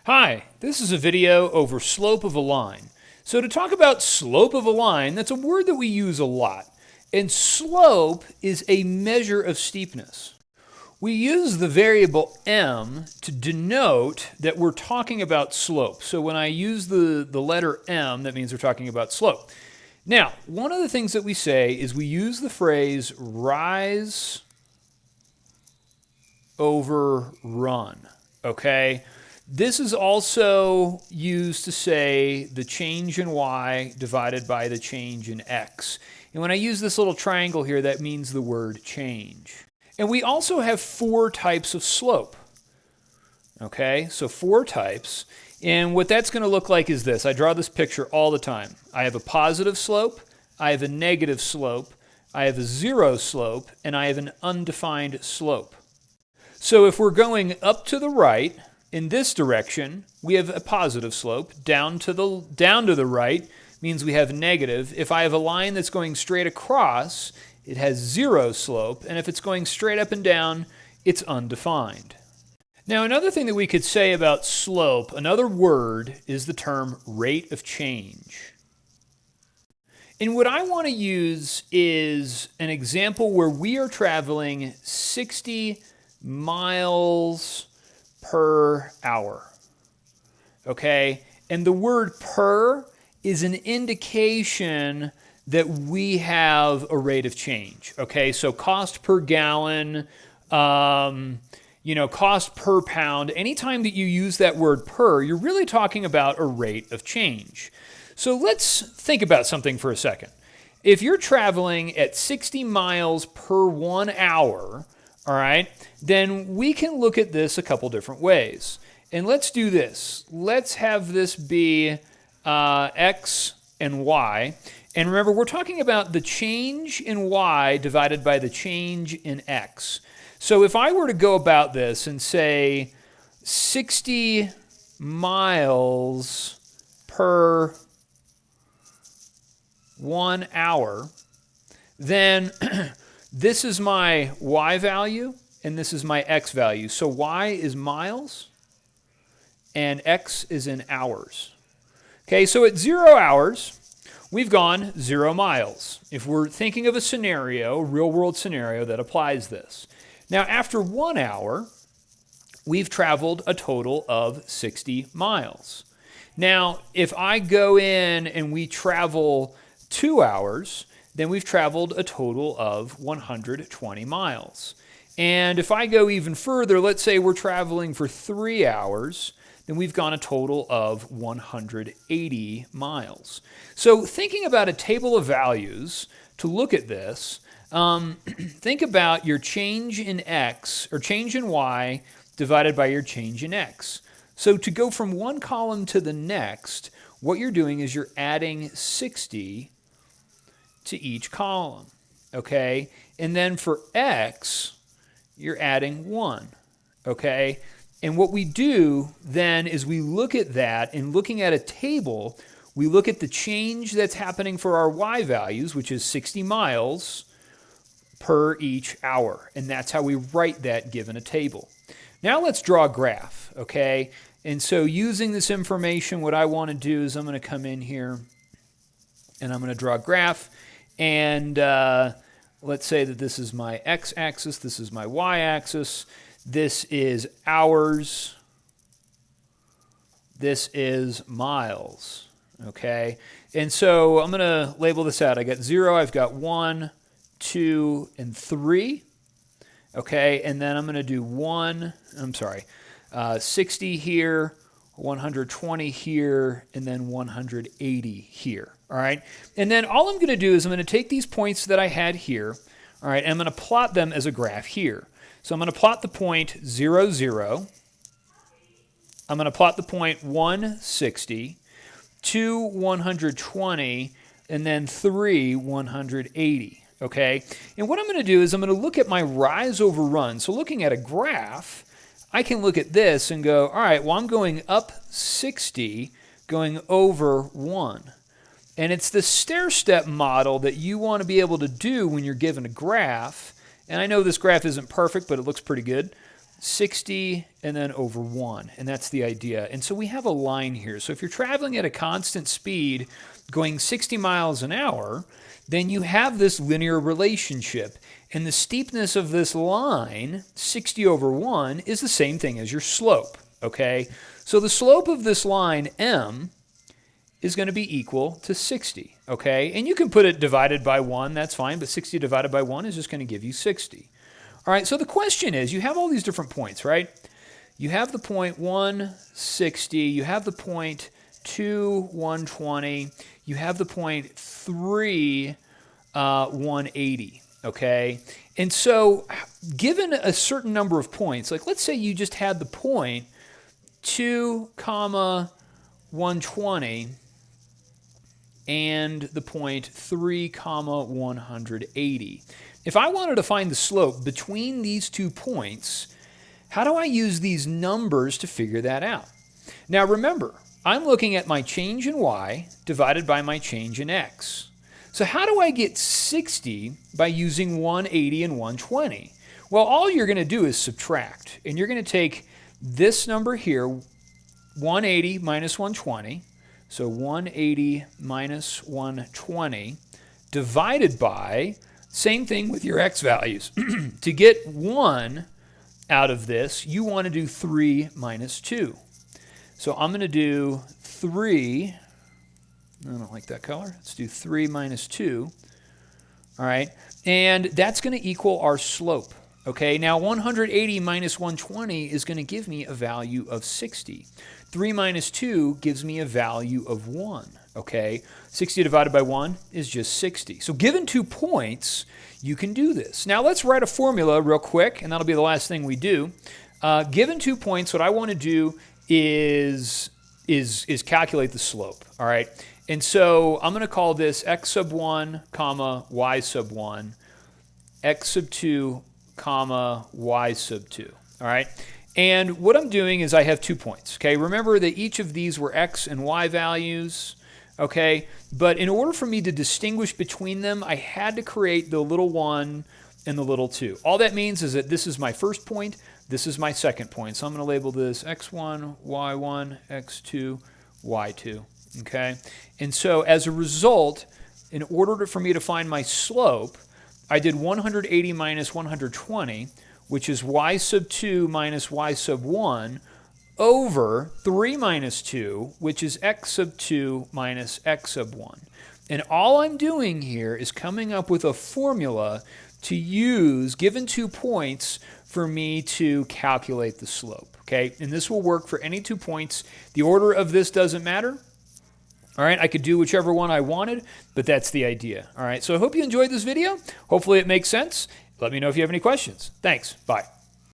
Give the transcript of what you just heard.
Hi, this is a video over slope of a line. So to talk about slope of a line, that's a word that we use a lot. And slope is a measure of steepness. We use the variable m to denote that we're talking about slope. So when I use the letter m, that means we're talking about slope. Now, one of the things that we say is we use the phrase rise over run, okay? This is also used to say the change in y divided by the change in x. And when I use this little triangle here, that means the word change. And we also have 4 types of slope. Okay, so 4 types. And what that's going to look like is this. I draw this picture all the time. I have a positive slope, I have a negative slope, I have a 0 slope, and I have an undefined slope. So if we're going up to the right, in this direction, we have a positive slope. Down to the right means we have negative. If I have a line that's going straight across, it has 0 slope. And if it's going straight up and down, it's undefined. Now, another thing that we could say about slope, another word, is the term rate of change. And what I want to use is an example where we are traveling 60 miles per hour, okay? And the word per is an indication that we have a rate of change, okay? So cost per gallon, cost per pound. Anytime that you use that word per, you're really talking about a rate of change. So let's think about something for a second. If you're traveling at 60 miles per 1 hour, all right, then we can look at this a couple different ways. And let's do this. Let's have this be x and y. And remember, we're talking about the change in y divided by the change in x. So if I were to go about this and say 60 miles per 1 hour, then this is my y value, and this is my x value. So y is miles, and x is in hours. Okay, so at 0 hours, we've gone 0 miles. If we're thinking of a scenario, a real-world scenario that applies this. Now, after 1 hour, we've traveled a total of 60 miles. Now, if I go in and we travel 2 hours, then we've traveled a total of 120 miles. And if I go even further, let's say we're traveling for 3 hours, then we've gone a total of 180 miles. So thinking about a table of values to look at this, think about your change in x, or change in y, divided by your change in x. So to go from one column to the next, what you're doing is you're adding 60 to each column, okay? And then for x, you're adding 1, okay? And what we do then is we look at that, and looking at a table, we look at the change that's happening for our y values, which is 60 miles per each hour. And that's how we write that given a table. Now let's draw a graph, okay? And so using this information, what I want to do is I'm going to come in here and I'm going to draw a graph. And let's say that this is my x-axis, this is my y-axis, this is hours, this is miles, okay? And so I'm going to label this out. I got 0, I've got 1, 2, and 3, okay? And then I'm going to do 60 here, 120 here, and then 180 here. All right, and then all I'm going to do is I'm going to take these points that I had here, all right, and I'm going to plot them as a graph here. So I'm going to plot the point 0, 0. I'm going to plot the point 160, 2, 120, and then 3, 180, okay? And what I'm going to do is I'm going to look at my rise over run. So looking at a graph, I can look at this and go, all right, well, I'm going up 60, going over 1. And it's the stair-step model that you want to be able to do when you're given a graph. And I know this graph isn't perfect, but it looks pretty good. 60 and then over 1, and that's the idea. And so we have a line here. So if you're traveling at a constant speed going 60 miles an hour, then you have this linear relationship. And the steepness of this line, 60 over 1, is the same thing as your slope, okay? So the slope of this line, m, is going to be equal to 60, okay? And you can put it divided by 1, that's fine, but 60 divided by 1 is just going to give you 60. All right, so the question is, you have all these different points, right? You have the point 1, 60, you have the point 2, 120, you have the point 3, 180, okay? And so given a certain number of points, like let's say you just had the point 2, 120, and the point 3, 180. If I wanted to find the slope between these 2 points, how do I use these numbers to figure that out? Now remember, I'm looking at my change in y divided by my change in x. So how do I get 60 by using 180 and 120? Well, all you're going to do is subtract, and you're going to take this number here, 180 minus 120, so 180 minus 120, divided by, same thing with your x values. To get 1 out of this, you want to do 3 minus 2. So I'm going to do 3, I don't like that color, let's do 3 minus 2, all right, and that's going to equal our slope. Okay, now 180 minus 120 is going to give me a value of 60. 3 minus 2 gives me a value of 1. Okay, 60 divided by 1 is just 60. So given 2 points, you can do this. Now let's write a formula real quick, and that'll be the last thing we do. Given 2 points, what I want to do is calculate the slope. All right, and so I'm going to call this x sub 1, comma, y sub 1, x sub 2, comma, y sub 2, all right? And what I'm doing is I have 2 points, okay? Remember that each of these were x and y values, okay? But in order for me to distinguish between them, I had to create the little 1 and the little 2. All that means is that this is my first point, this is my second point. So I'm going to label this x1, y1, x2, y2, okay? And so as a result, in order for me to find my slope, I did 180 minus 120, which is y sub 2 minus y sub 1, over 3 minus 2, which is x sub 2 minus x sub 1. And all I'm doing here is coming up with a formula to use, given 2 points, for me to calculate the slope. Okay, and this will work for any 2 points. The order of this doesn't matter. All right, I could do whichever one I wanted, but that's the idea. All right, so I hope you enjoyed this video. Hopefully it makes sense. Let me know if you have any questions. Thanks. Bye.